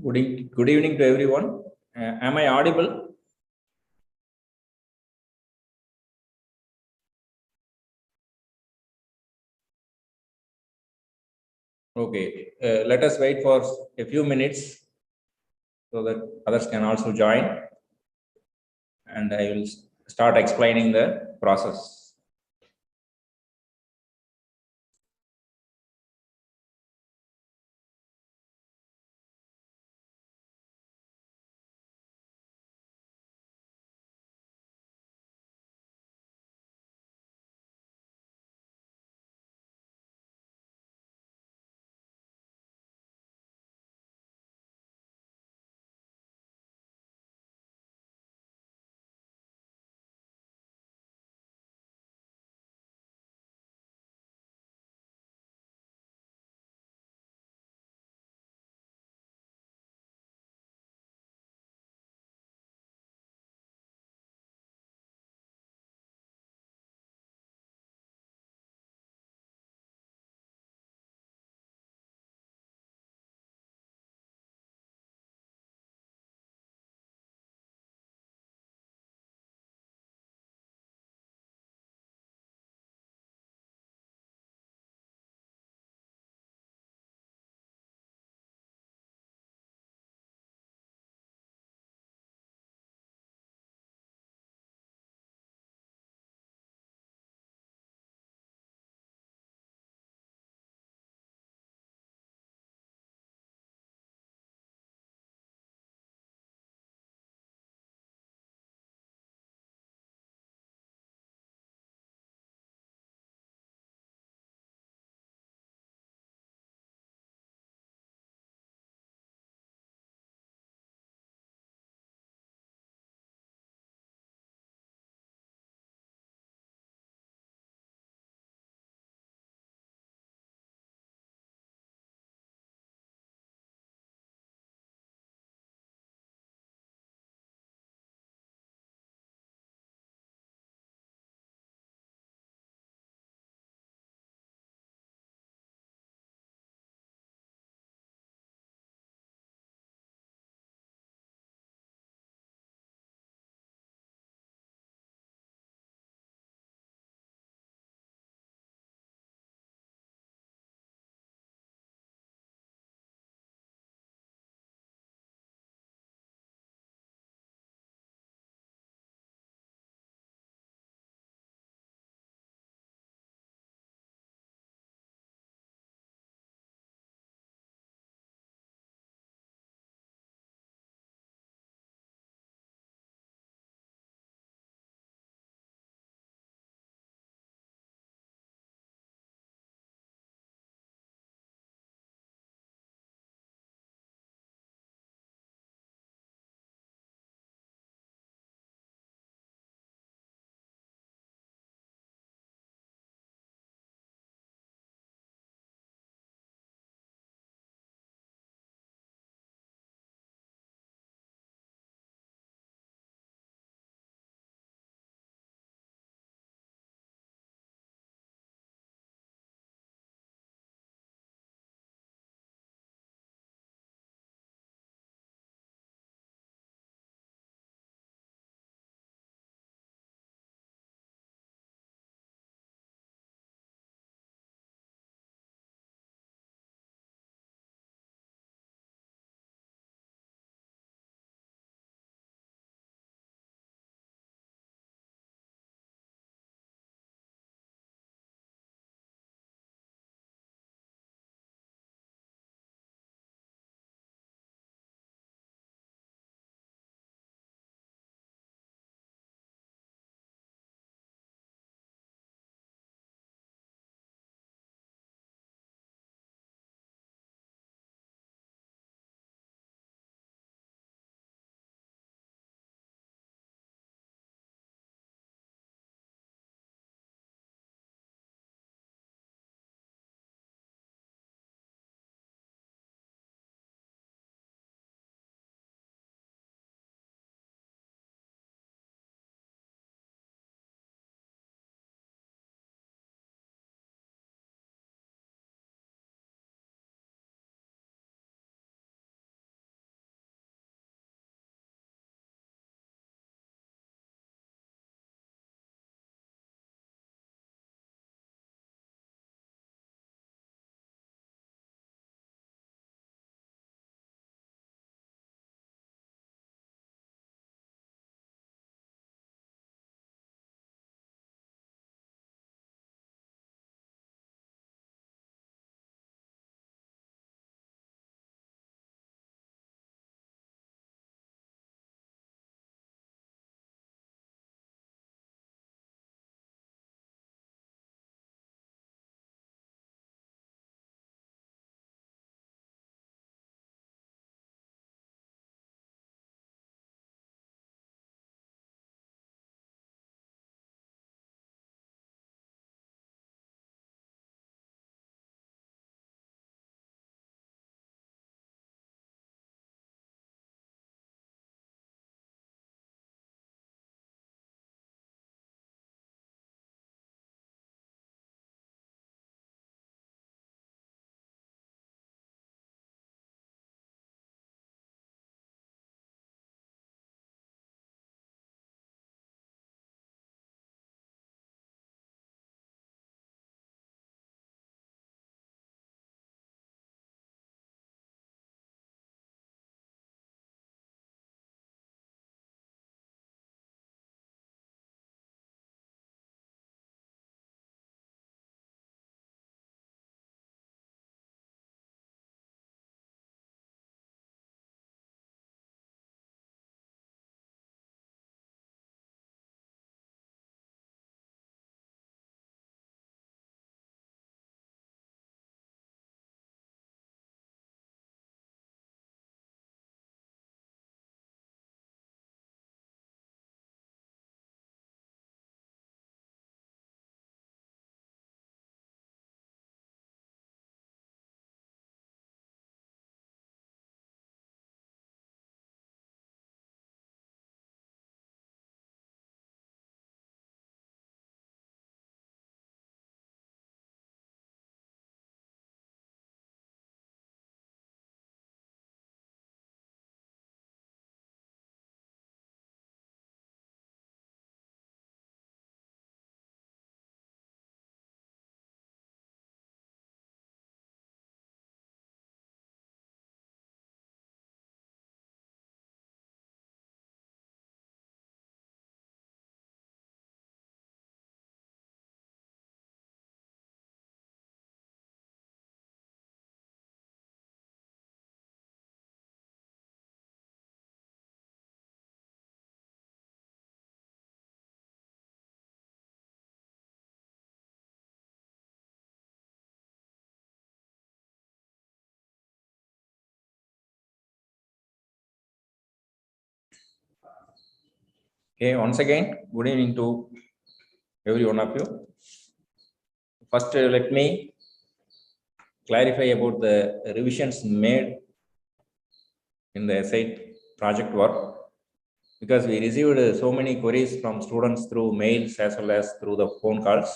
Good evening to everyone. Am I audible? Okay. Let us wait for a few minutes so that others can also join, and I will start explaining the process. Okay, once again, good evening to every one of you. First, let me clarify about the revisions made in the essay project work, because we received so many queries from students through mails as well as through the phone calls.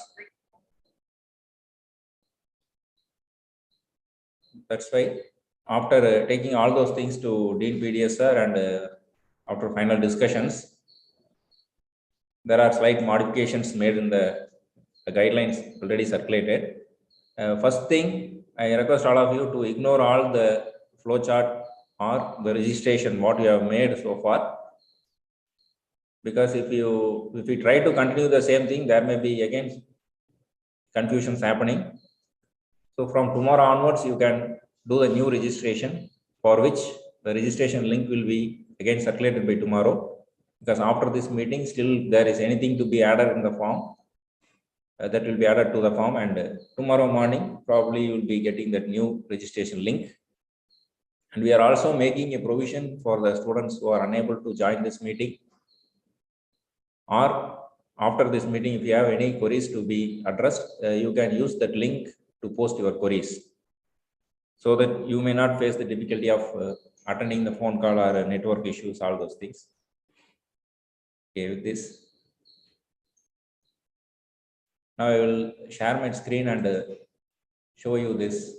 That's why, after taking all those things to Dean PDS sir and after final discussions, there are slight modifications made in the guidelines already circulated. First thing, I request all of you to ignore all the flowchart or the registration what you have made so far, because if we try to continue the same thing, there may be again confusions happening. So from tomorrow onwards, you can do the new registration, for which the registration link will be again circulated by tomorrow, because after this meeting, still there is anything to be added in the form, that will be added to the form, and tomorrow morning probably you will be getting that new registration link. And we are also making a provision for the students who are unable to join this meeting, or after this meeting, if you have any queries to be addressed, you can use that link to post your queries, so that you may not face the difficulty of attending the phone call or network issues, all those things. Okay, with this, now I will share my screen and show you this.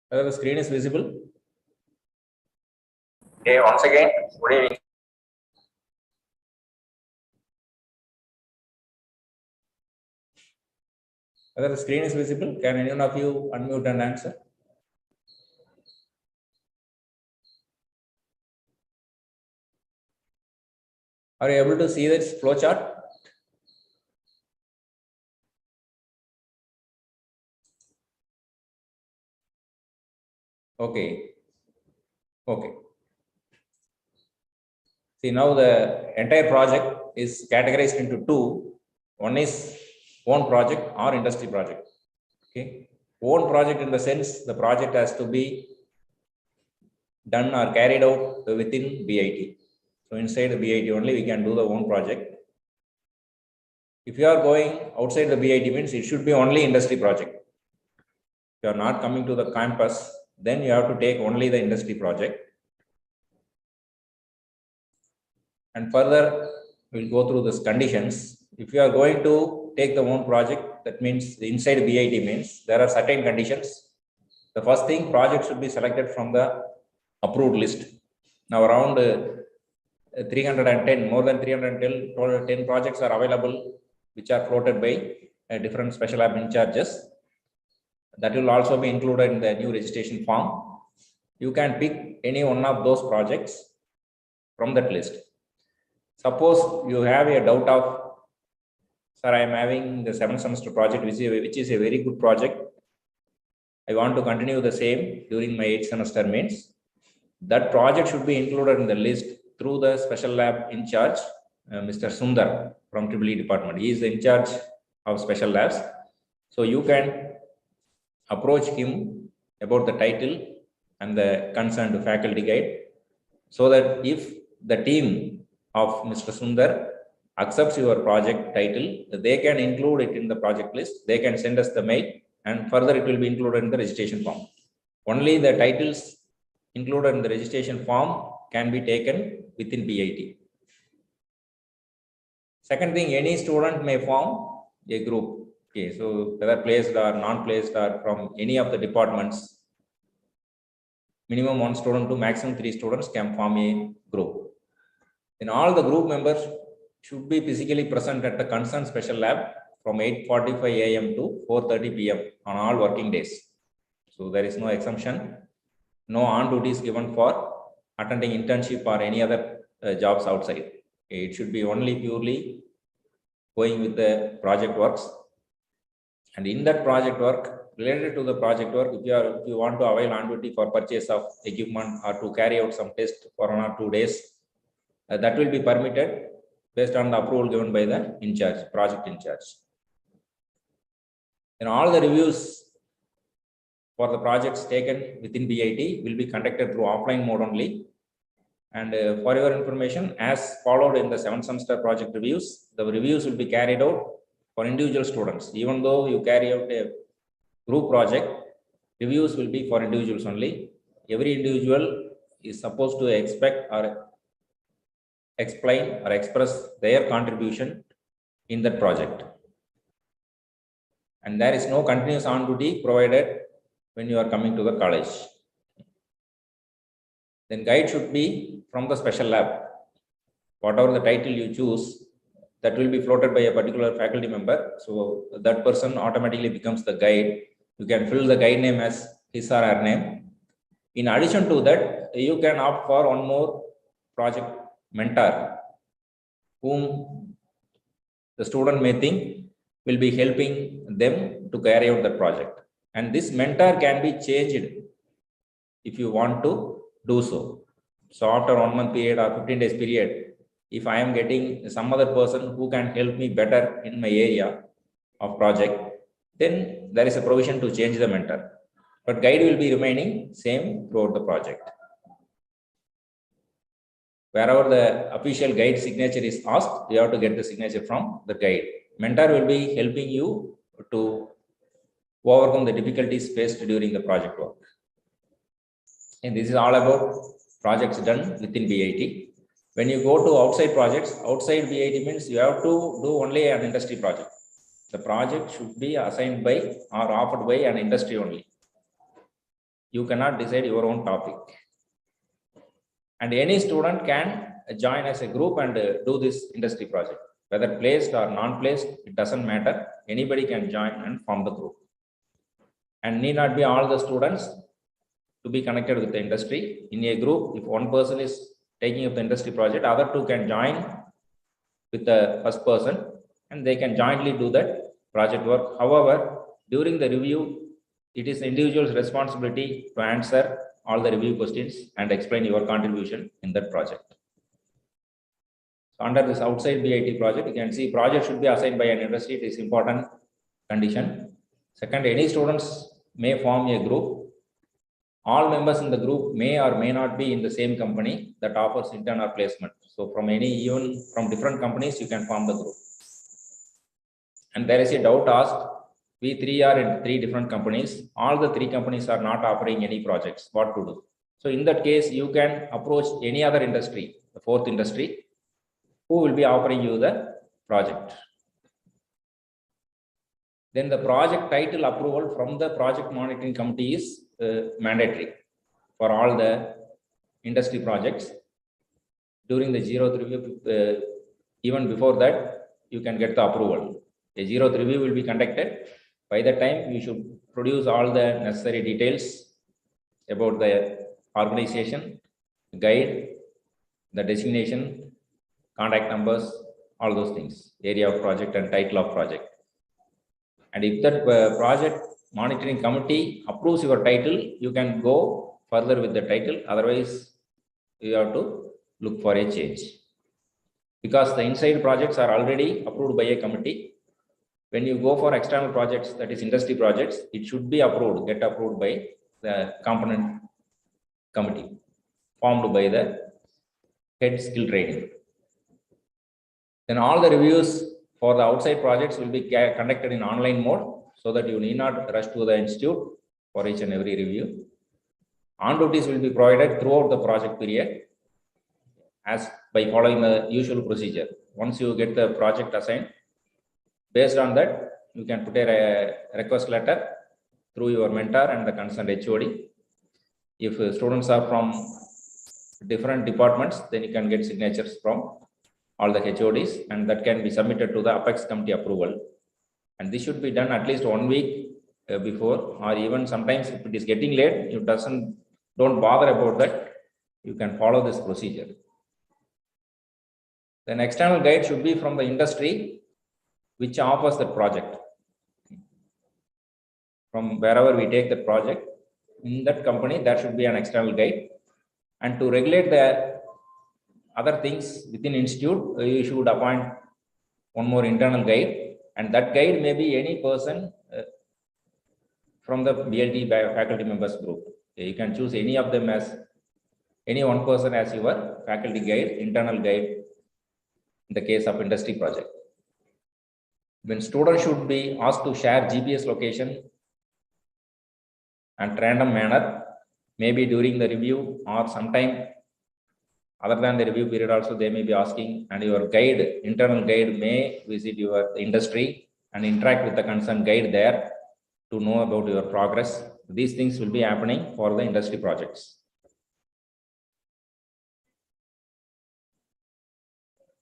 Whether the screen is visible? Okay, once again, good evening. Whether the screen is visible, can anyone of you unmute and answer? Are you able to see this flow chart? Okay. Okay. See, now the entire project is categorized into two. One is own project or industry project. Okay. Own project in the sense the project has to be done or carried out within BIT. So inside the BIT only we can do the own project. If you are going outside the BIT, means it should be only industry project. If you are not coming to the campus, then you have to take only the industry project. And further, we'll go through these conditions. If you are going to take the own project, that means inside BIT means there are certain conditions. The first thing, project should be selected from the approved list. Now around 310, more than 310 projects are available, which are floated by different special lab in charges. That will also be included in the new registration form. You can pick any one of those projects from that list. Suppose you have a doubt of, sir, I am having the 7th semester project, which is a very good project. I want to continue the same during my 8th semester, means that project should be included in the list through the special lab in charge, Mr. Sundar from EEE department. He is in charge of special labs. So you can approach him about the title and the concerned faculty guide, so that if the team of Mr. Sundar accepts your project title, they can include it in the project list. They can send us the mail, and further it will be included in the registration form. Only the titles included in the registration form can be taken within BIT. Second thing, any student may form a group. Okay, so whether placed or non-placed or from any of the departments, minimum 1 student to maximum 3 students can form a group. Then all the group members should be physically present at the concerned special lab from 8:45 AM to 4:30 PM on all working days. So there is no exemption, no on duties given for attending internship or any other jobs outside. It should be only purely going with the project works. And in that project work, related to the project work, if you want to avail on duty for purchase of equipment or to carry out some test for 1 or 2 days, that will be permitted based on the approval given by the in charge, project in charge. In all the reviews for the projects taken within BIT will be conducted through offline mode only. And for your information, as followed in the 7th semester project reviews, the reviews will be carried out for individual students. Even though you carry out a group project, reviews will be for individuals only. Every individual is supposed to expect or explain or express their contribution in that project. And there is no continuous on duty provided when you are coming to the college. Then guide should be from the special lab. Whatever the title you choose, that will be floated by a particular faculty member. So that person automatically becomes the guide. You can fill the guide name as his or her name. In addition to that, you can opt for one more project mentor, whom the student may think will be helping them to carry out the project. And this mentor can be changed if you want to do so. So after 1 month period or 15 days period, if I am getting some other person who can help me better in my area of project, then there is a provision to change the mentor. But guide will be remaining same throughout the project. Wherever the official guide signature is asked, you have to get the signature from the guide. Mentor will be helping you to overcome the difficulties faced during the project work. And this is all about projects done within BIT. When you go to outside projects, outside BIT means you have to do only an industry project. The project should be assigned by or offered by an industry only. You cannot decide your own topic. And any student can join as a group and do this industry project. Whether placed or non-placed, it doesn't matter. Anybody can join and form the group. And need not be all the students to be connected with the industry. In a group, if one person is taking up the industry project, other two can join with the first person and they can jointly do that project work. However, during the review, it is the individual's responsibility to answer all the review questions and explain your contribution in that project. So under this outside BIT project, you can see project should be assigned by an industry. It is important condition. Second, any students may form a group. All members in the group may or may not be in the same company that offers intern or placement. So from even from different companies, you can form the group. And there is a doubt asked. We three are in 3 different companies. All the 3 companies are not offering any projects. What to do? So in that case, you can approach any other industry, the 4th industry, who will be offering you the project. Then the project title approval from the project monitoring committee is mandatory for all the industry projects. During the 0th review, even before that, you can get the approval. A 0th review will be conducted. By the time, you should produce all the necessary details about the organization, guide, the designation, contact numbers, all those things, area of project and title of project. And if that project monitoring committee approves your title, you can go further with the title. Otherwise, you have to look for a change. Because the inside projects are already approved by a committee. When you go for external projects, that is industry projects, it should be approved, get approved by the component committee formed by the head skill training. Then all the reviews for the outside projects will be conducted in online mode so that you need not rush to the institute for each and every review. On duties will be provided throughout the project period as by following the usual procedure. Once you get the project assigned, based on that, you can put a request letter through your mentor and the concerned HOD. If students are from different departments, then you can get signatures from all the HODs, and that can be submitted to the Apex committee approval. And this should be done at least 1 week before, or even sometimes if it is getting late, you don't bother about that. You can follow this procedure. Then external guide should be from the industry which offers the project. From wherever we take the project, in that company, there should be an external guide. And to regulate the other things within institute, you should appoint one more internal guide. And that guide may be any person from the BLT faculty members group. You can choose any of them as any one person as your faculty guide, internal guide in the case of industry project. When students should be asked to share GPS location and random manner, maybe during the review or sometime other than the review period also they may be asking, and your guide, internal guide may visit your industry and interact with the concerned guide there to know about your progress. These things will be happening for the industry projects.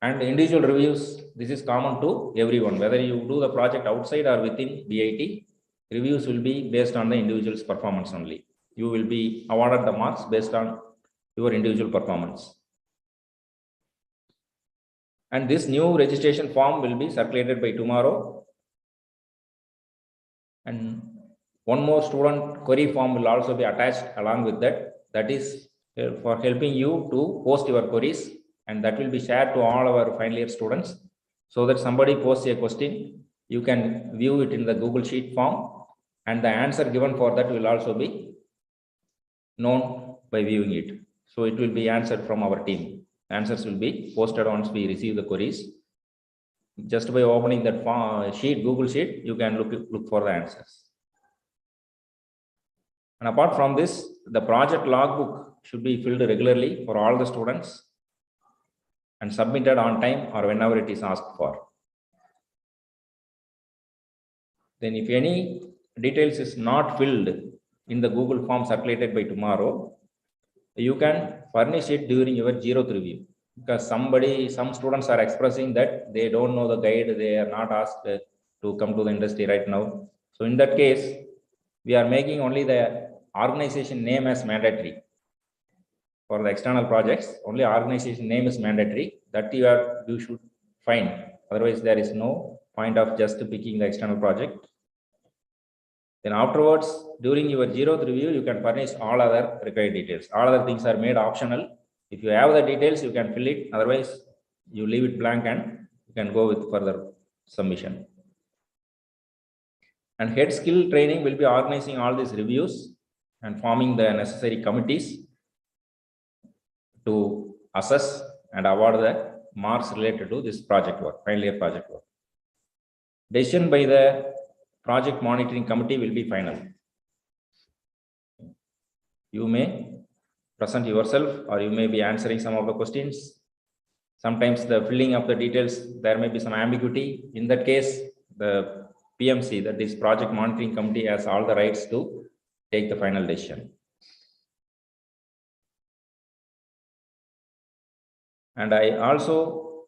And individual reviews, this is common to everyone, whether you do the project outside or within BIT, reviews will be based on the individual's performance only. You will be awarded the marks based on your individual performance. And this new registration form will be circulated by tomorrow. And one more student query form will also be attached along with that. That is for helping you to post your queries, and that will be shared to all our final year students, so that somebody posts a question, you can view it in the Google Sheet form, and the answer given for that will also be known by viewing it. So it will be answered from our team. Answers will be posted once we receive the queries. Just by opening that form, sheet, Google Sheet, you can look for the answers. And apart from this, the project logbook should be filled regularly for all the students and submitted on time or whenever it is asked for. Then if any details is not filled in the Google form circulated by tomorrow, you can furnish it during your 0th review, because some students are expressing that they don't know the guide, they are not asked to come to the industry right now. So in that case, we are making only the organization name as mandatory. For the external projects, only organization name is mandatory, that you should find. Otherwise, there is no point of just picking the external project. Then afterwards, during your 0th review, you can furnish all other required details. All other things are made optional. If you have the details, you can fill it. Otherwise, you leave it blank and you can go with further submission. And head skill training will be organizing all these reviews and forming the necessary committees to assess and award the marks related to this project work, final year project work. Decision by the project monitoring committee will be final. You may present yourself, or you may be answering some of the questions. Sometimes the filling of the details, there may be some ambiguity. In that case, the PMC, that is project monitoring committee, has all the rights to take the final decision. And I also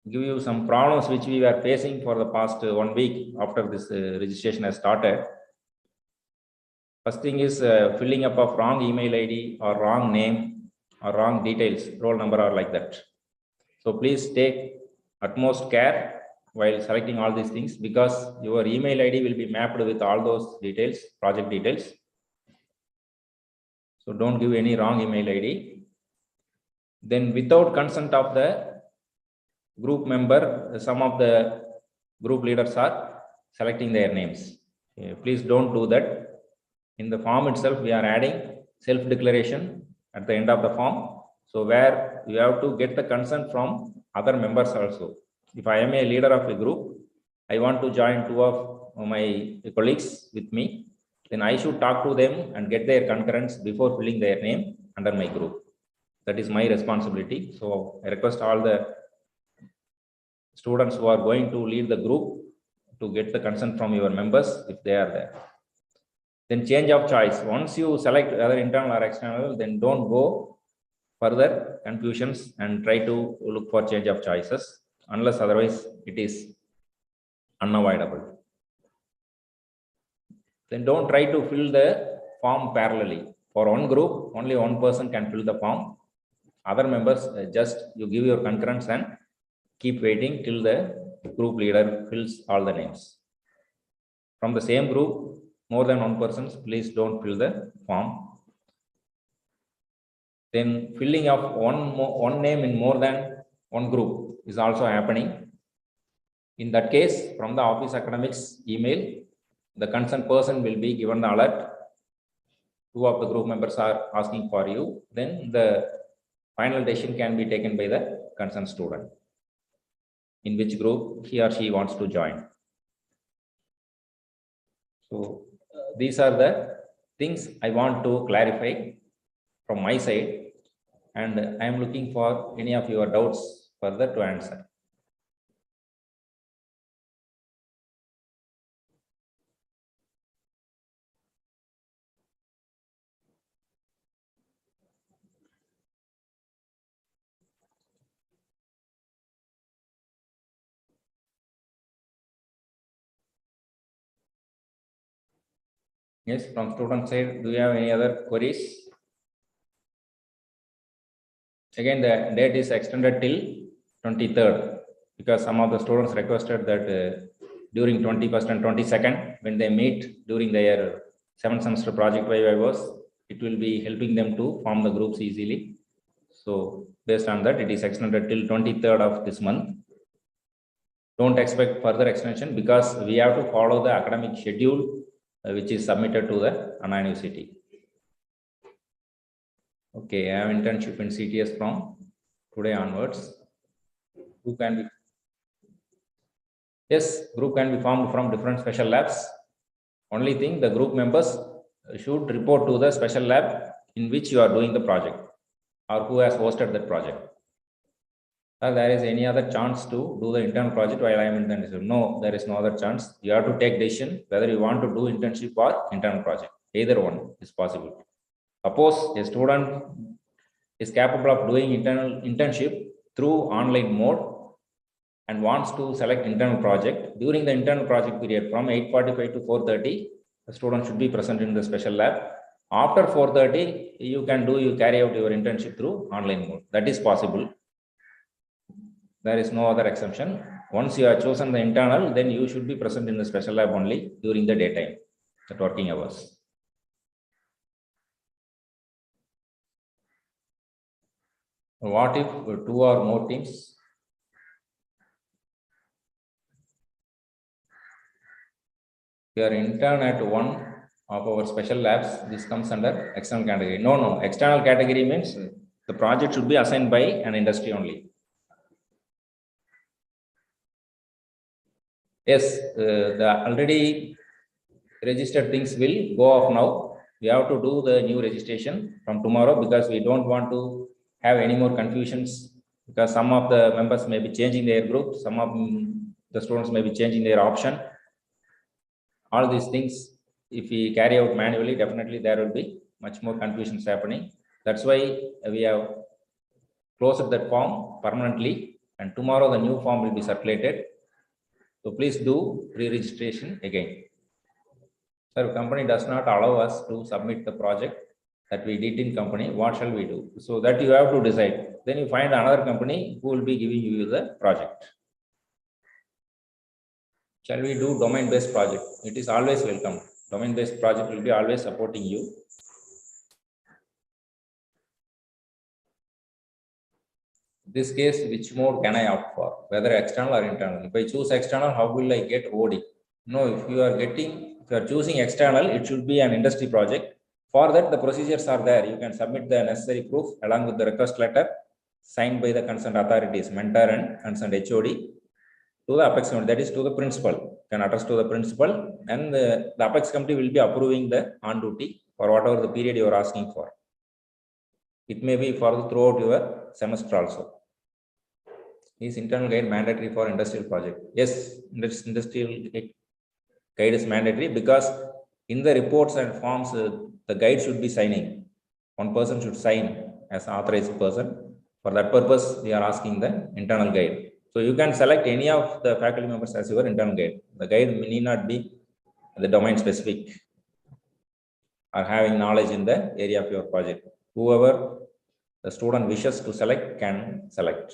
give you some problems which we were facing for the past 1 week after this registration has started. First thing is filling up of wrong email ID or wrong name or wrong details, roll number or like that. So please take utmost care while selecting all these things, because your email ID will be mapped with all those details, project details. So don't give any wrong email ID. Then without consent of the group member, some of the group leaders are selecting their names. Please don't do that. In the form itself, we are adding self-declaration at the end of the form. So where you have to get the consent from other members also. If I am a leader of a group, I want to join 2 of my colleagues with me, then I should talk to them and get their concurrence before filling their name under my group. That is my responsibility. So I request all the students who are going to lead the group to get the consent from your members if they are there. Then change of choice. Once you select whether internal or external, then don't go further confusions and try to look for change of choices, unless otherwise it is unavoidable. Then don't try to fill the form parallelly. For one group, only one person can fill the form. Other members, just you give your concurrence and keep waiting till the group leader fills all the names. From the same group, more than one person, please don't fill the form. Then filling of one name in more than one group is also happening. In that case, from the Office Academics email, the concerned person will be given the alert. Two of the group members are asking for you, then the final decision can be taken by the concerned student, in which group he or she wants to join. So these are the things I want to clarify from my side, and I am looking for any of your doubts further to answer. Yes, from student side, do you have any other queries? Again, the date is extended till 23rd because some of the students requested that during 21st and 22nd, when they meet during their 7th semester project vivos, it will be helping them to form the groups easily. So based on that, it is extended till 23rd of this month. Don't expect further extension because we have to follow the academic schedule which is submitted to the Anna University. Okay, I have internship in CTS from today onwards. Who can be? Yes, group can be formed from different special labs. Only thing, the group members should report to the special lab in which you are doing the project or who has hosted that project. There is any other chance to do the internal project while I am in the internship? No, there is no other chance. You have to take decision whether you want to do internship or internal project. Either one is possible. Suppose a student is capable of doing internal internship through online mode and wants to select internal project. During the internal project period from 8:45 to 4:30, the student should be present in the special lab. After 4:30, you carry out your internship through online mode. That is possible. There is no other exception. Once you have chosen the internal, then you should be present in the special lab only during the daytime, at working hours. What if two or more teams? We are intern at one of our special labs. This comes under external category. No. External category means the project should be assigned by an industry only. Yes, the already registered things will go off now. We have to do the new registration from tomorrow because we don't want to have any more confusions because some of the members may be changing their group, some of the students may be changing their option. All these things, if we carry out manually, definitely there will be much more confusions happening. That's why we have closed that form permanently, and tomorrow the new form will be circulated. So please do re-registration again. Sir, company does not allow us to submit the project that we did in company. What shall we do? So that you have to decide. Then you find another company who will be giving you the project. Shall we do domain-based project? It is always welcome. Domain-based project will be always supporting you. This case, which mode can I opt for? Whether external or internal? If I choose external, how will I get OD? No, if you are choosing external, it should be an industry project. For that, the procedures are there. You can submit the necessary proof along with the request letter signed by the concerned authorities, mentor and concerned HOD to the Apex committee, that is to the principal. You can address to the principal, and the Apex committee will be approving the on duty for whatever the period you are asking for. It may be for throughout your semester also. Is internal guide mandatory for industrial project? Yes, industrial guide is mandatory because in the reports and forms, the guide should be signing. One person should sign as authorized person. For that purpose, we are asking the internal guide. So you can select any of the faculty members as your internal guide. The guide need not be the domain specific or having knowledge in the area of your project. Whoever the student wishes to select can select.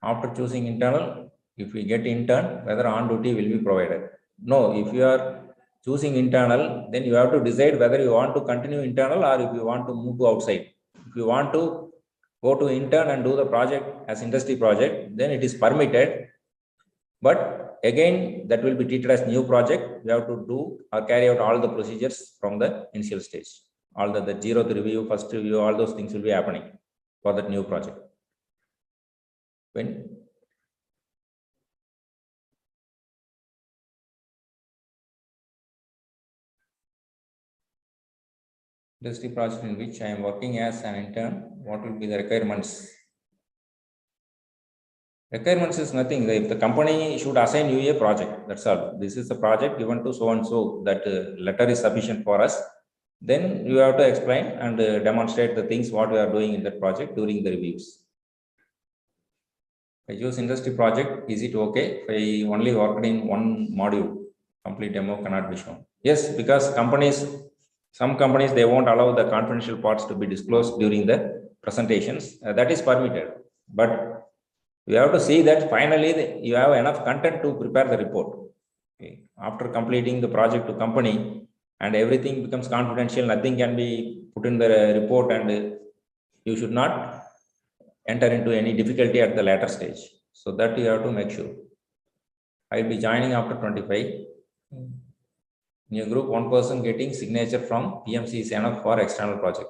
After choosing internal, if we get intern, whether on duty will be provided. No, if you are choosing internal, then you have to decide whether you want to continue internal or if you want to move to outside. If you want to go to intern and do the project as industry project, then it is permitted. But again, that will be treated as new project. We have to do or carry out all the procedures from the initial stage. All the zeroth review, first review, all those things will be happening for that new project. When industry project in which I am working as an intern, what will be the requirements? Requirements is nothing. If the company should assign you a project, that's all. This is the project given to so and so, that letter is sufficient for us. Then you have to explain and demonstrate the things what we are doing in that project during the reviews. I use industry project, is it okay if I only worked in one module? Complete demo cannot be shown. Yes, because some companies, they won't allow the confidential parts to be disclosed during the presentations. That is permitted. But you have to see that finally you have enough content to prepare the report. Okay. After completing the project to company and everything becomes confidential, nothing can be put in the report, and you should not enter into any difficulty at the later stage. So that you have to make sure. I will be joining after 25. In your group, one person getting signature from PMC is enough for external project.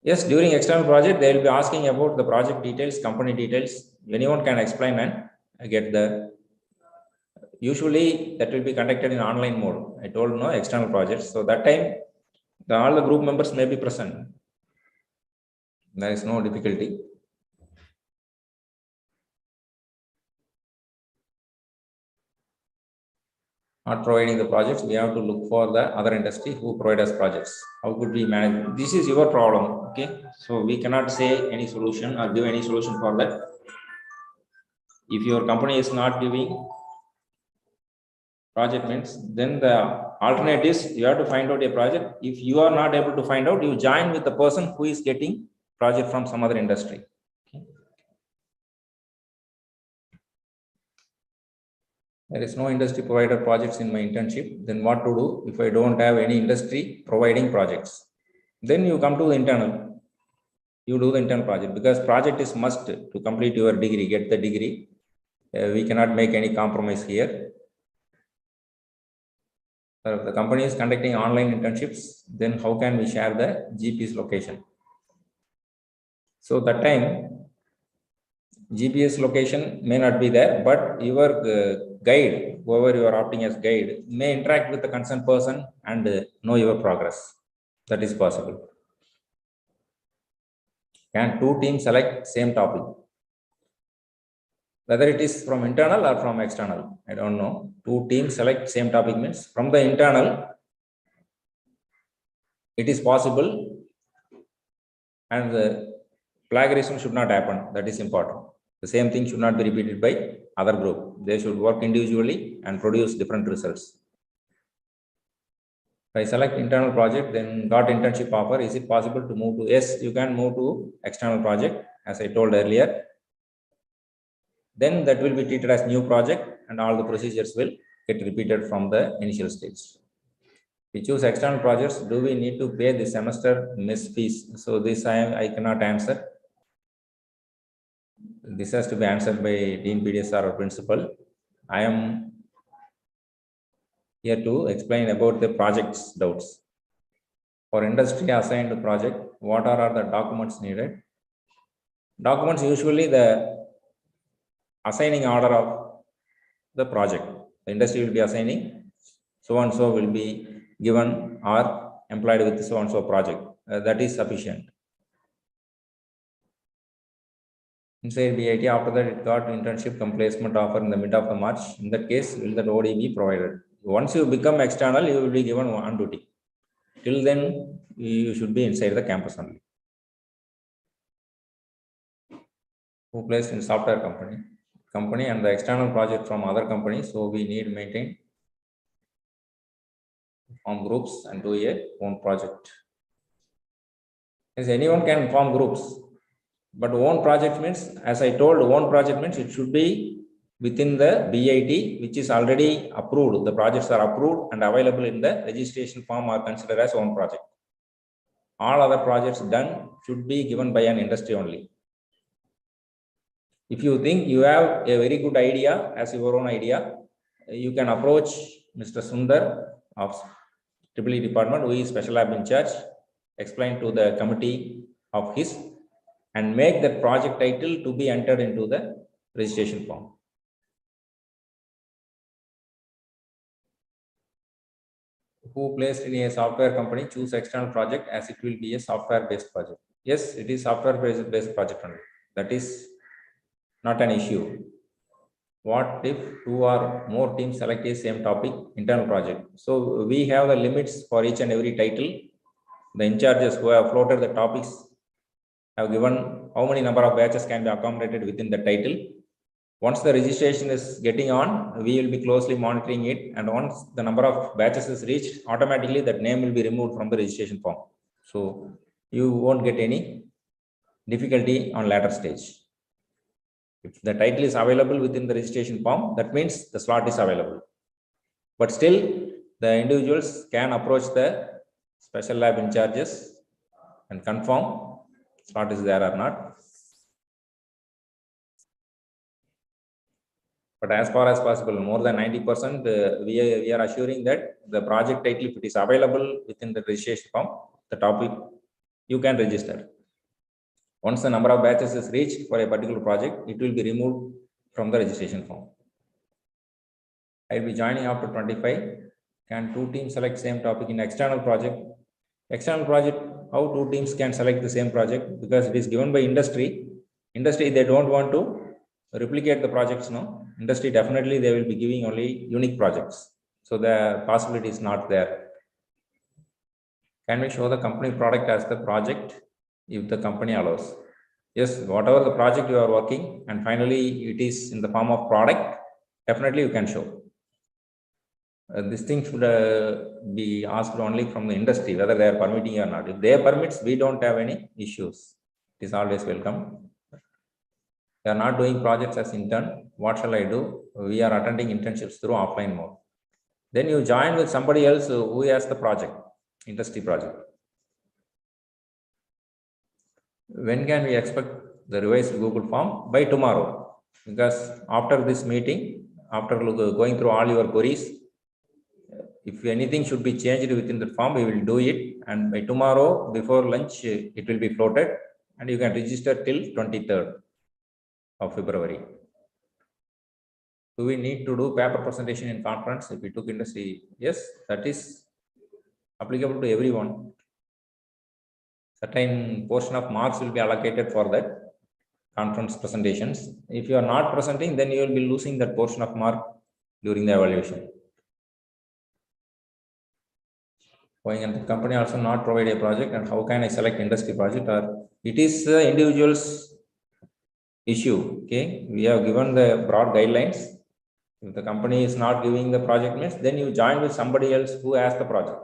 Yes, during external project, they will be asking about the project details, company details. Anyone can explain and get the. Usually that will be conducted in online mode. I told no external projects. So that time, all the group members may be present. There is no difficulty. Not providing the projects, we have to look for the other industry who provide us projects. How could we manage? This is your problem. Okay, so we cannot say any solution or give any solution for that. If your company is not giving project, means then the alternatives, you have to find out a project. If you are not able to find out, you join with the person who is getting project from some other industry. Okay. There is no industry provider projects in my internship. Then what to do if I don't have any industry providing projects? Then you come to the internal. You do the internal project, because project is must to complete your degree, get the degree. We cannot make any compromise here. If the company is conducting online internships, then how can we share the GPS location? So that time, GPS location may not be there, but your guide, whoever you are opting as guide, may interact with the concerned person and know your progress. That is possible. Can two teams select same topic? Whether it is from internal or from external, I don't know. Two teams select same topic means from the internal, it is possible, and the plagiarism should not happen. That is important. The same thing should not be repeated by other group. They should work individually and produce different results. If I select internal project, then got internship offer, is it possible to move to? Yes, you can move to external project, as I told earlier. Then that will be treated as new project, and all the procedures will get repeated from the initial stage. We choose external projects. Do we need to pay the semester mess fees? So this I cannot answer. This has to be answered by Dean PDSR or principal. I am here to explain about the project's doubts. For industry assigned project, what are the documents needed? Documents, usually the assigning order of the project. The industry will be assigning, so and so will be given or employed with so and so project. That is sufficient. Inside BIT, after that it got internship placement offer in the mid of the March. In that case, will the OD be provided? Once you become external, you will be given on duty. Till then, you should be inside the campus only. Who placed in software company and the external project from other companies. So we need maintain form groups and do a own project. As anyone can form groups, but own project means, as I told, own project means it should be within the BIT, which is already approved. The projects are approved and available in the registration form are considered as own project. All other projects done should be given by an industry only. If you think you have a very good idea as your own idea, you can approach Mr. Sundar of EEE department, who is special lab in charge, explain to the committee of his, and make that project title to be entered into the registration form. Who placed in a software company choose external project as it will be a software based project. Yes, it is software based project only. That is not an issue. What if two or more teams select a same topic, internal project? So we have the limits for each and every title. The in charges who have floated the topics have given how many number of batches can be accommodated within the title. Once the registration is getting on, we will be closely monitoring it. And once the number of batches is reached, automatically that name will be removed from the registration form. So you won't get any difficulty on later stage. If the title is available within the registration form, that means the slot is available. But still, the individuals can approach the special lab in charges and confirm slot is there or not. But as far as possible, more than 90%, we are assuring that the project title, if it is available within the registration form, the topic, you can register. Once the number of batches is reached for a particular project, it will be removed from the registration form. I will be joining after 25. Can two teams select same topic in external project? External project, how two teams can select the same project? Because it is given by industry. Industry, they don't want to replicate the projects, no. Industry, definitely they will be giving only unique projects. So the possibility is not there. Can we show the company product as the project if the company allows? Yes, whatever the project you are working and finally it is in the form of product, definitely you can show. This thing should be asked only from the industry, whether they are permitting or not. If they permits, we don't have any issues. It is always welcome. They are not doing projects as intern. What shall I do? We are attending internships through offline mode. Then you join with somebody else who has the project, industry project. When can we expect the revised Google form? By tomorrow. Because after this meeting, after going through all your queries, if anything should be changed within the form, we will do it. And by tomorrow, before lunch, it will be floated. And you can register till 23rd of February. Do we need to do paper presentation in conference if we took industry? Yes, that is applicable to everyone. Certain portion of marks will be allocated for that conference presentations. If you are not presenting, then you will be losing that portion of mark during the evaluation. Going and the company also not provide a project, and how can I select industry project? Or it is the individual's issue. Okay, we have given the broad guidelines. If the company is not giving the project means, then you join with somebody else who has the project,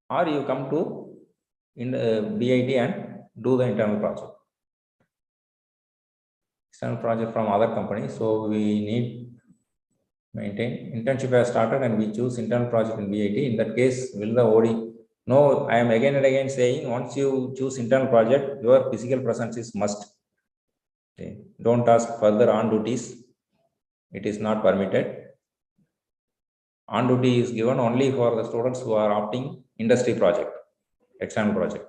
or you come to in BIT and do the internal project. External project from other companies, so we need maintain internship has started and we choose internal project in BIT. In that case, will the OD? No, I am again and again saying once you choose internal project, your physical presence is must. Okay. Don't ask further on duties. It is not permitted. On duty is given only for the students who are opting industry project, external project.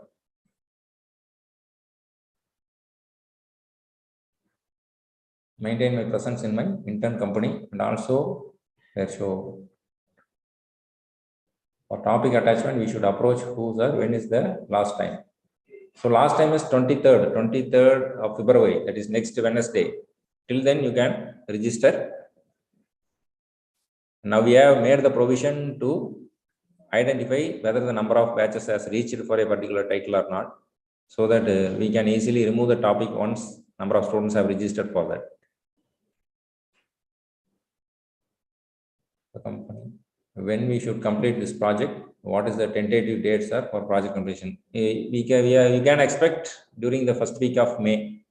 Maintain my presence in my intern company and also show for topic attachment, we should approach who, sir, when is the last time? So last time is 23rd of February, that is next Wednesday. Till then you can register. Now we have made the provision to identify whether the number of batches has reached for a particular title or not, so that we can easily remove the topic once number of students have registered for that. The company. When we should complete this project, what is the tentative dates are for project completion? You can expect during the first week of May.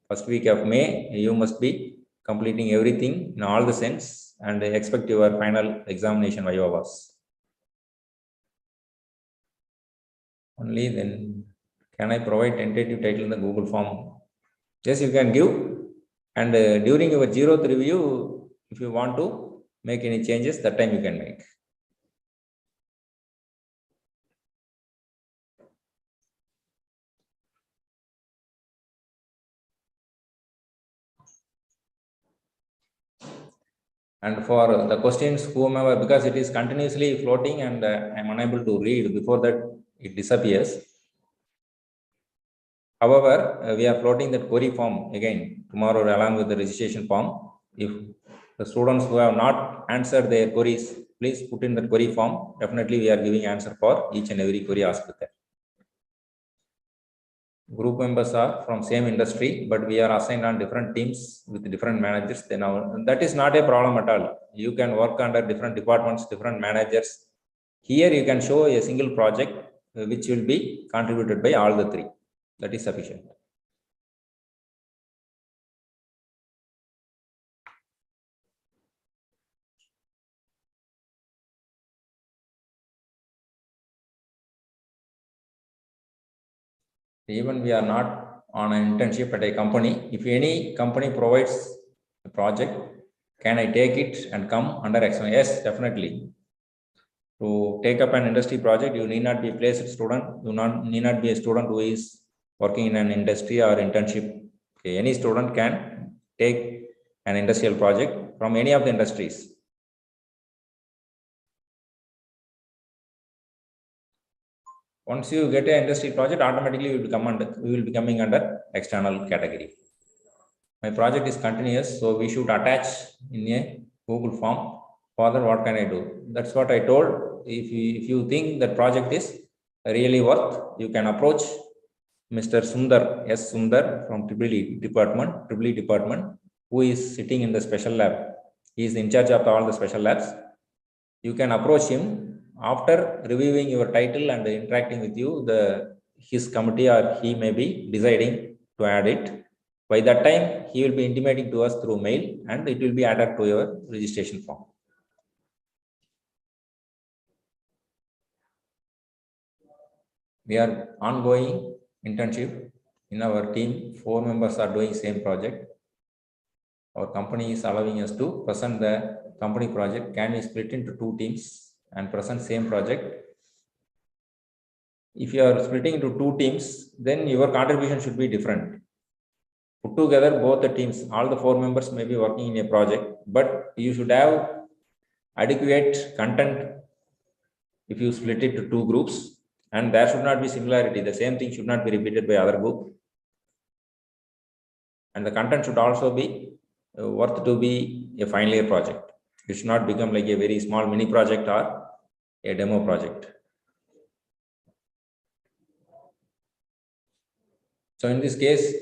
First week of May, you must be completing everything in all the sense and expect your final examination vivas. Only then can I provide tentative title in the Google form? Yes, you can give. And during your 0th review, if you want to make any changes, that time you can make. And for the questions, whomever, because it is continuously floating and I'm unable to read, before that it disappears. However, we are floating that query form again tomorrow along with the registration form. If the students who have not answered their queries, please put in the query form. Definitely we are giving answer for each and every query asked there. Group members are from same industry, but we are assigned on different teams with different managers. Then that is not a problem at all. You can work under different departments, different managers. Here you can show a single project which will be contributed by all the three. That is sufficient. Even we are not on an internship at a company. If any company provides a project, can I take it and come under external? Yes, definitely. To take up an industry project, you need not be a placed student. You need not be a student who is working in an industry or internship. Okay, any student can take an industrial project from any of the industries. Once you get an industry project, automatically you will be coming under external category. My project is continuous, so we should attach in a Google form. Father, what can I do? That's what I told. If you think that project is really worth, you can approach Mr. Sundar, S. Sundar from EEE department, who is sitting in the special lab. He is in charge of all the special labs. You can approach him after reviewing your title and interacting with you. His committee or he may be deciding to add it. By that time, he will be intimating to us through mail and it will be added to your registration form. We are ongoing internship. In our team, 4 members are doing same project. Our company is allowing us to present the company project. Can we split into 2 teams and present same project? If you are splitting into 2 teams, then your contribution should be different. Put together both the teams, all the 4 members may be working in a project, but you should have adequate content if you split it to 2 groups, and there should not be similarity. The same thing should not be repeated by other group. And the content should also be worth to be a final year project. It should not become like a very small mini project or a demo project. So in this case,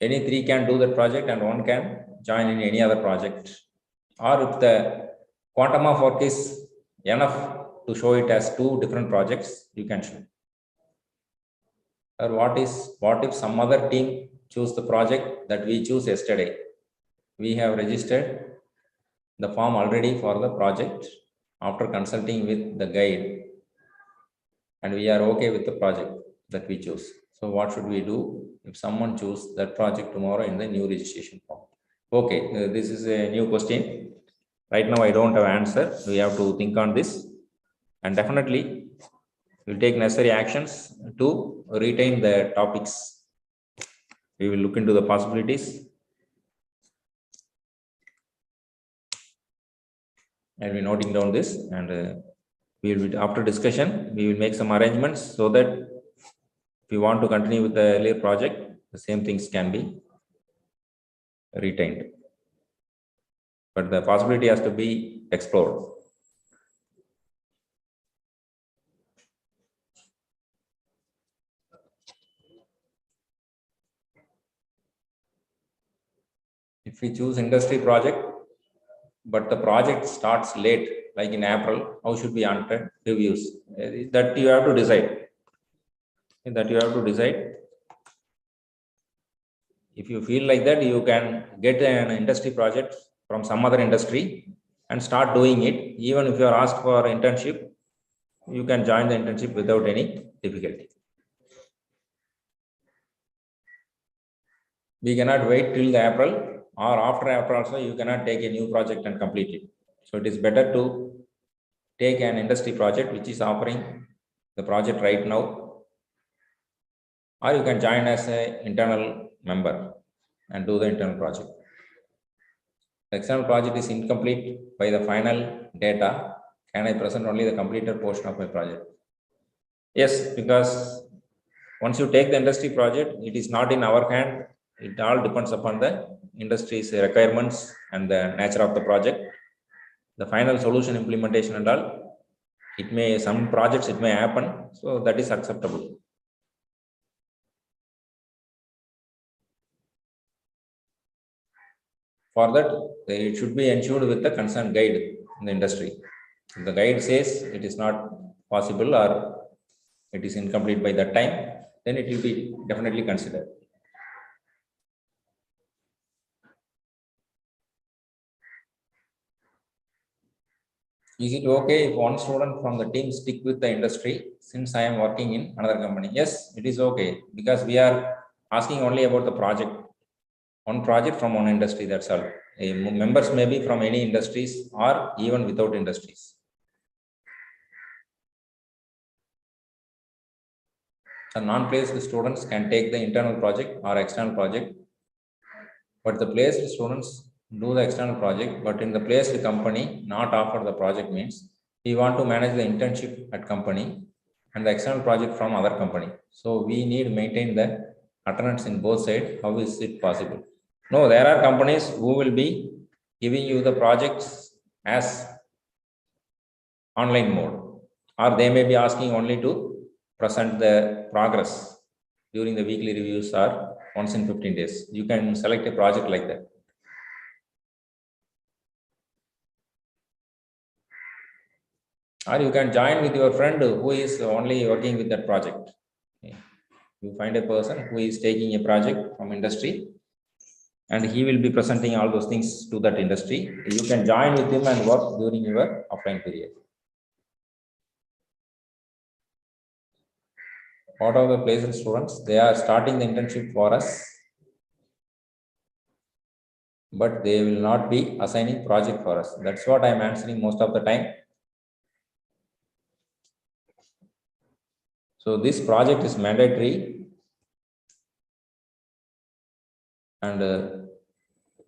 any 3 can do that project and 1 can join in any other project. Or if the quantum of work is enough to show it as 2 different projects, you can show. Or what if some other team choose the project that we choose yesterday? We have registered the form already for the project after consulting with the guide, and we are okay with the project that we choose. So what should we do if someone choose that project tomorrow in the new registration form? Okay, this is a new question. Right now I don't have answer. We have to think on this, and definitely we'll take necessary actions to retain the topics. We will look into the possibilities. I'll be noting down this, and we will, after discussion, we will make some arrangements so that if you want to continue with the earlier project, the same things can be retained. But the possibility has to be explored. If we choose industry project, but the project starts late, like in April, how should we enter reviews? That you have to decide. If you feel like that, you can get an industry project from some other industry and start doing it. Even if you are asked for internship, you can join the internship without any difficulty. we cannot wait till the April, or after April also you cannot take a new project and complete it. So it is better to take an industry project which is offering the project right now, or you can join as an internal member and do the internal project. The external project is incomplete by the final data. Can I present only the completed portion of my project? Yes, because once you take the industry project, it is not in our hand. It all depends upon the industry's requirements and the nature of the project. The final solution implementation and all, it may, some projects it may happen, so that is acceptable. For that, it should be ensured with the concerned guide in the industry. If the guide says it is not possible or it is incomplete by that time, then it will be definitely considered. Is it okay if one student from the team stick with the industry since I am working in another company? Yes, it is okay, because we are asking only about the project. One project from one industry, that's all. Members may be from any industries or even without industries. The non-placed students can take the internal project or external project, but the placed students do the external project, but in the placed company not offer the project means we want to manage the internship at company and the external project from other company. So we need to maintain the attendance in both sides. How is it possible? No, there are companies who will be giving you the projects as online mode, or they may be asking only to present the progress during the weekly reviews or once in 15 days. You can select a project like that. Or you can join with your friend who is only working with that project. Okay. You find a person who is taking a project from industry and he will be presenting all those things to that industry. You can join with him and work during your offline period. What are the placement students? They are starting the internship for us, but they will not be assigning project for us. That's what I'm answering most of the time. So this project is mandatory, and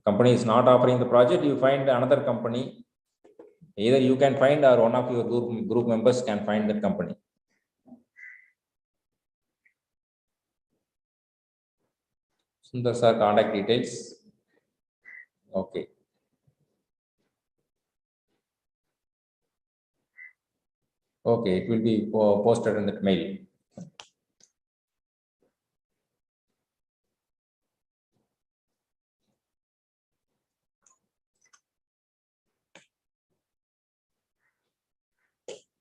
company is not offering the project, you find another company. Either you can find or one of your group members can find that company. Sundar sir, contact details. Okay. Okay, it will be posted in that mail.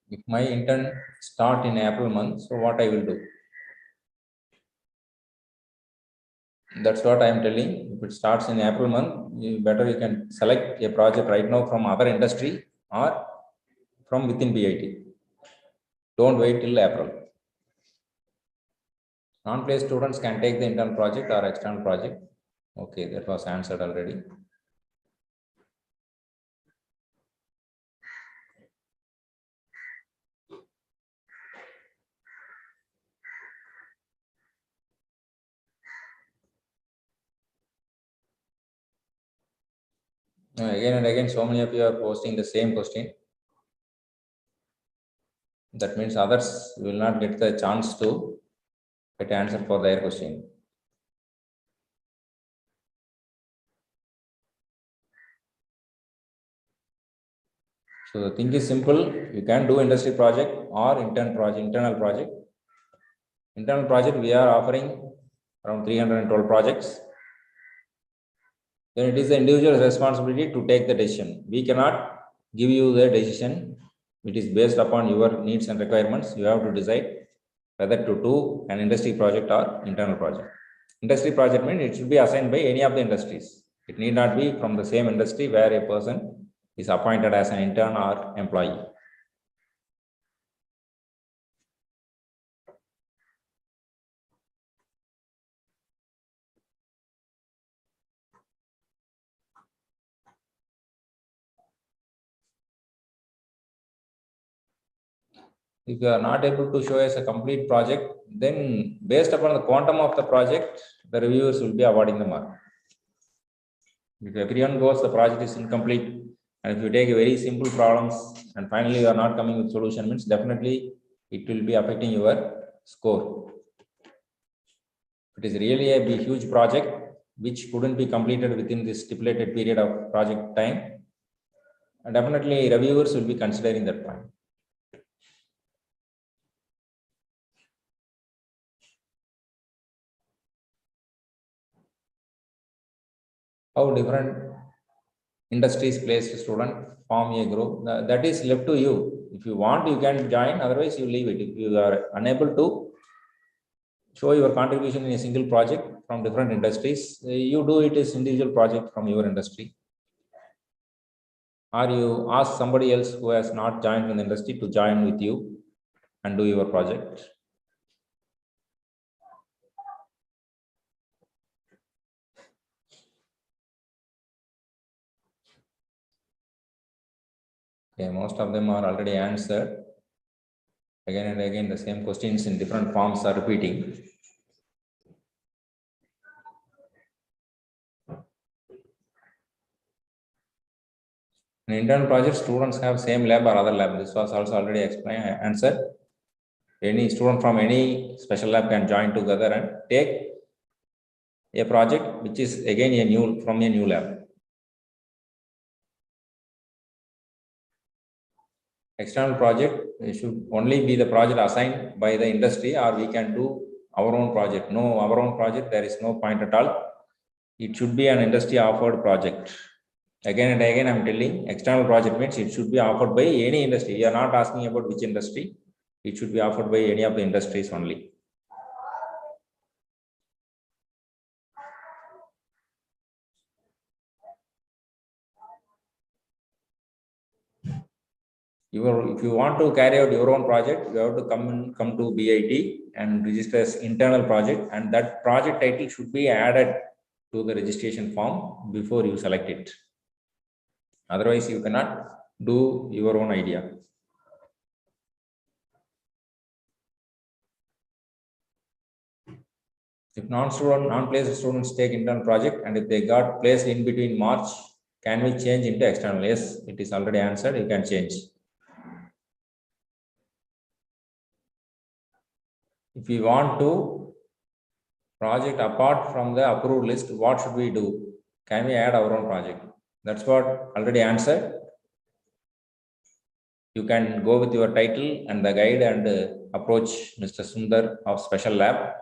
If my intern start in April month, so what I will do? That's what I am telling. If it starts in April month, you can select a project right now from other industry or from within BIT. Don't wait till April. Non-placed students can take the internal project or external project. Okay, that was answered already. Again and again, so many of you are posting the same question. That means others will not get the chance to get answer for their question. So the thing is simple. You can do industry project or internal project. Internal project, we are offering around 312 projects. Then it is the individual's responsibility to take the decision. We cannot give you the decision. It is based upon your needs and requirements. You have to decide whether to do an industry project or internal project. Industry project means it should be assigned by any of the industries. It need not be from the same industry where a person is appointed as an intern or employee. If you are not able to show us a complete project, then based upon the quantum of the project, the reviewers will be awarding the mark. If everyone goes, the project is incomplete, and if you take very simple problems and finally you are not coming with solution, means definitely it will be affecting your score. It is really a big, huge project which couldn't be completed within this stipulated period of project time, and definitely reviewers will be considering that point. How different industries place student form a group, that is left to you. If you want, you can join, otherwise you leave it. If you are unable to show your contribution in a single project from different industries, you do it as individual project from your industry, or you ask somebody else who has not joined in the industry to join with you and do your project. Okay, most of them are already answered. Again and again, the same questions in different forms are repeating. In internal project, students have same lab or other lab. This was also already explained, answered. Any student from any special lab can join together and take a project which is again a new from a new lab. External project should only be the project assigned by the industry, or we can do our own project. No, our own project, there is no point at all. It should be an industry offered project. Again and again, I'm telling, external project means it should be offered by any industry. We are not asking about which industry. It should be offered by any of the industries only. If you want to carry out your own project, you have to come to BIT and register as internal project, and that project title should be added to the registration form before you select it. Otherwise, you cannot do your own idea. If non-placed students take internal project, and if they got placed in between March, can we change into external? Yes, it is already answered. You can change. If we want to project apart from the approved list, what should we do? Can we add our own project? That's what already answered. You can go with your title and the guide and approach Mr. Sundar of Special Lab.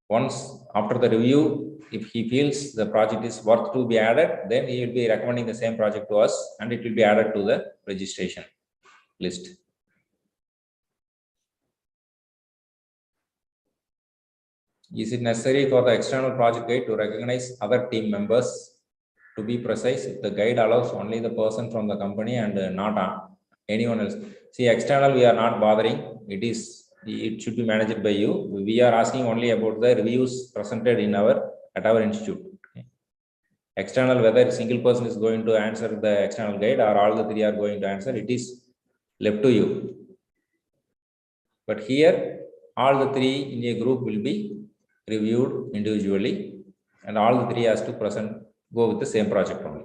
Once after the review, if he feels the project is worth to be added, then he will be recommending the same project to us and it will be added to the registration list. Is it necessary for the external project guide to recognize other team members? To be precise, if the guide allows only the person from the company and not anyone else. See, external we are not bothering. It should be managed by you. We are asking only about the reviews presented at our institute. Okay. External, whether a single person is going to answer the external guide or all the three are going to answer, it is left to you. But here, all the three in a group will be reviewed individually, and all the three has to go with the same project only.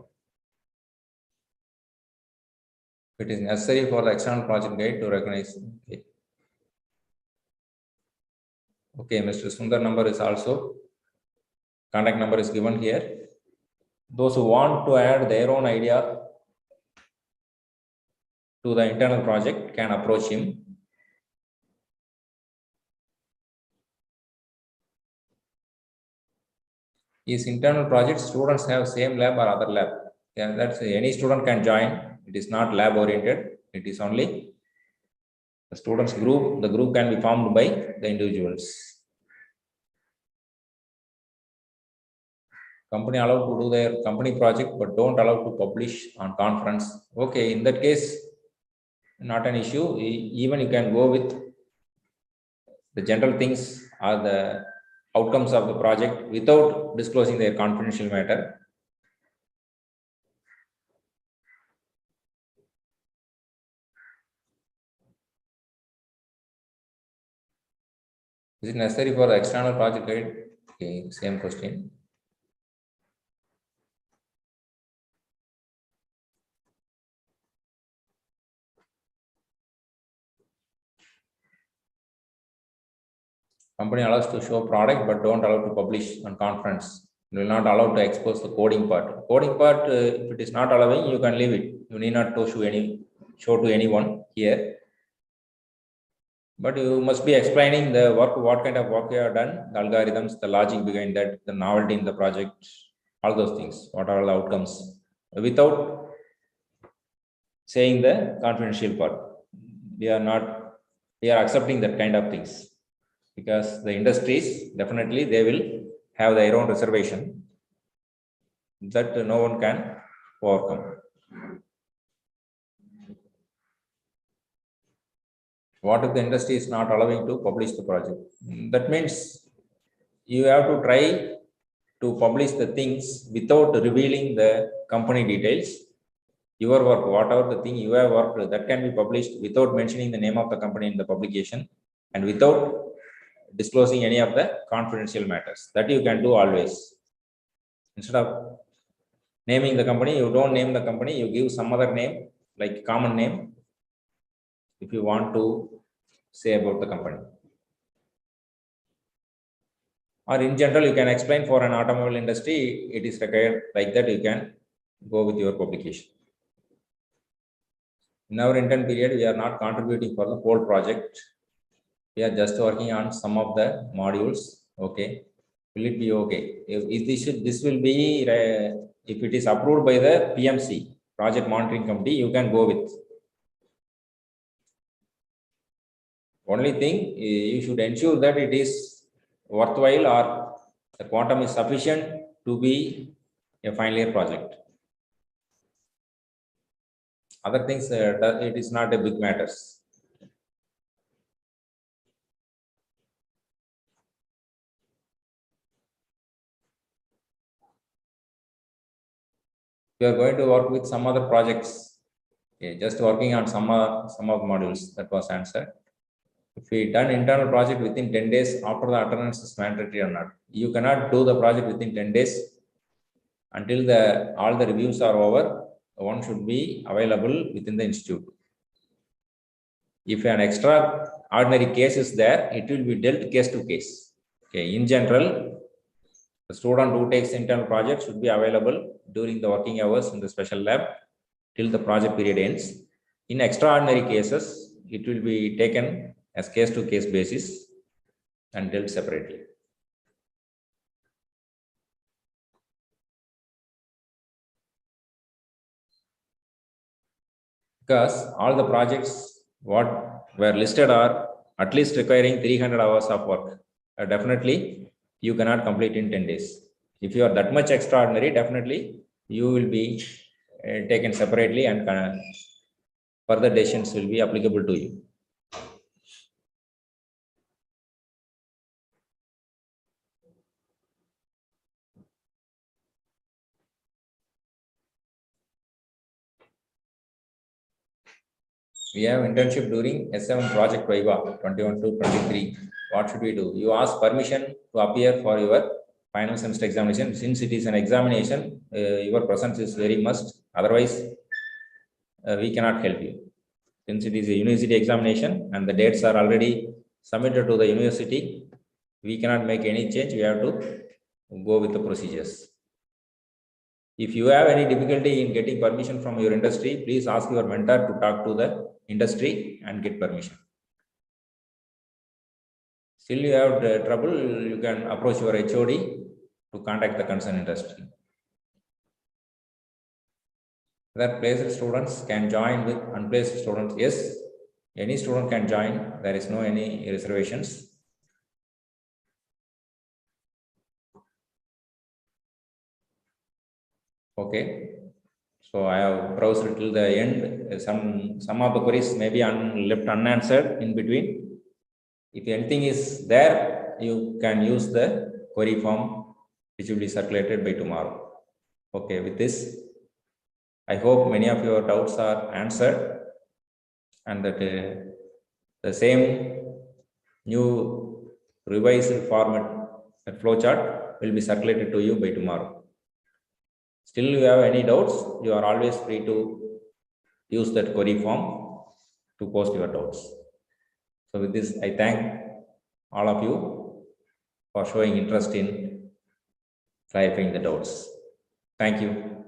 It is necessary for the external project guide to recognize. Okay, Mr. Sundar number is also, contact number is given here. Those who want to add their own idea to the internal project can approach him. His internal project, students have same lab or other lab. Yeah, that's any student can join. It is not lab oriented. It is only the students group. The group can be formed by the individuals. Company allowed to do their company project, but don't allow to publish on conference. Okay, in that case, not an issue. Even you can go with the general things or the outcomes of the project without disclosing their confidential matter. Is it necessary for the external project guide? Okay, same question. Company allows to show product but don't allow to publish on conference. You will not allow to expose the coding part. Coding part, if it is not allowing, you can leave it. You need not to show to anyone here. But you must be explaining the work, what kind of work you have done, the algorithms, the logic behind that, the novelty in the project, all those things, what are the outcomes, without saying the confidential part. We are accepting that kind of things, because the industries, definitely they will have their own reservation that no one can overcome. What if the industry is not allowing to publish the project? That means you have to try to publish the things without revealing the company details. Your work, whatever the thing you have worked, that can be published without mentioning the name of the company in the publication and without disclosing any of the confidential matters. That you can do always. Instead of naming the company, you don't name the company, you give some other name, like common name, if you want to say about the company. Or in general, you can explain for an automobile industry, it is required like that, you can go with your publication. In our intern period, we are not contributing for the whole project. We are just working on some of the modules. Okay. Will it be okay? If this will be, if it is approved by the PMC, Project Monitoring Committee, you can go with. Only thing, you should ensure that it is worthwhile or the quantum is sufficient to be a final year project. Other things, it is not a big matters. We are going to work with some other projects. Okay, just working on some of modules. That was answered. If we done internal project within 10 days after the attendance is mandatory or not, you cannot do the project within 10 days until all the reviews are over. One should be available within the institute. If an extraordinary case is there, it will be dealt case to case. Okay, in general, the student who takes internal project should be available during the working hours in the special lab till the project period ends. In extraordinary cases, it will be taken as case to case basis and dealt separately. Because all the projects what were listed are at least requiring 300 hours of work. Definitely, you cannot complete in 10 days. If you are that much extraordinary, definitely you will be taken separately and further decisions will be applicable to you. We have internship during S7 Project Viva 21 to 23. What should we do? You ask permission to appear for your final semester examination. Since it is an examination, your presence is very must. Otherwise, we cannot help you. Since it is a university examination and the dates are already submitted to the university, we cannot make any change. We have to go with the procedures. If you have any difficulty in getting permission from your industry, please ask your mentor to talk to the industry and get permission. Still you have trouble, you can approach your HOD to contact the concerned industry. That placed students can join with unplaced students. Yes, any student can join. There is no any reservations. Okay. So I have browsed till the end. Some of the queries may be left unanswered in between. If anything is there, you can use the query form which will be circulated by tomorrow. Okay, with this, I hope many of your doubts are answered and that the same new revised format, that flowchart will be circulated to you by tomorrow. Still you have any doubts, you are always free to use that query form to post your doubts. So with this, I thank all of you for showing interest in clarifying the doubts. Thank you.